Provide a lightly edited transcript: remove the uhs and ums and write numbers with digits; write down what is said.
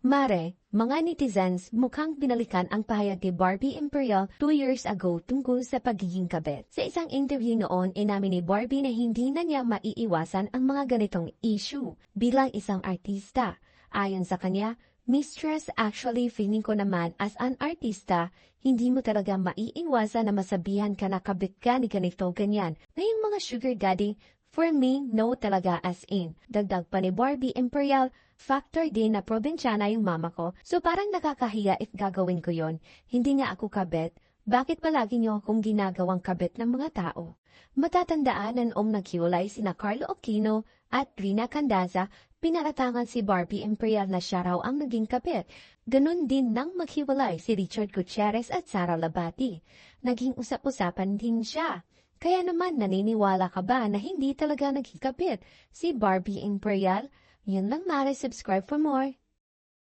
Mare, mga netizens, mukhang binalikan ang pahayag ni Barbie Imperial 2 years ago tungkol sa pagiging kabit. Sa isang interview noon, inamin ni Barbie na hindi na niya maiiwasan ang mga ganitong issue bilang isang artista. Ayon sa kanya, "Mistress, actually feeling ko naman as an artista, hindi mo talaga maiiwasan na masabihan ka na kabit ka ni ganito ganyan. Na yung mga sugar daddy, for me, no talaga as in." Dagdag pa ni Barbie Imperial, "Factor din na probinsyana yung mama ko, so parang nakakahiya if gagawin ko yon. Hindi nga ako kabit. Bakit palagi niyo akong ginagawang kabit ng mga tao?" Matatandaan na noong naghiwalay sina Carlo Aquino at Rina Candaza, pinaratangan si Barbie Imperial na siya raw ang naging kabit. Ganun din nang maghiwalay si Richard Gutierrez at Sara Labati. Naging usap-usapan din siya. Kaya naman, naniniwala ka ba na hindi talaga naging kabit si Barbie Imperial? Yun lang, Mare. Subscribe for more.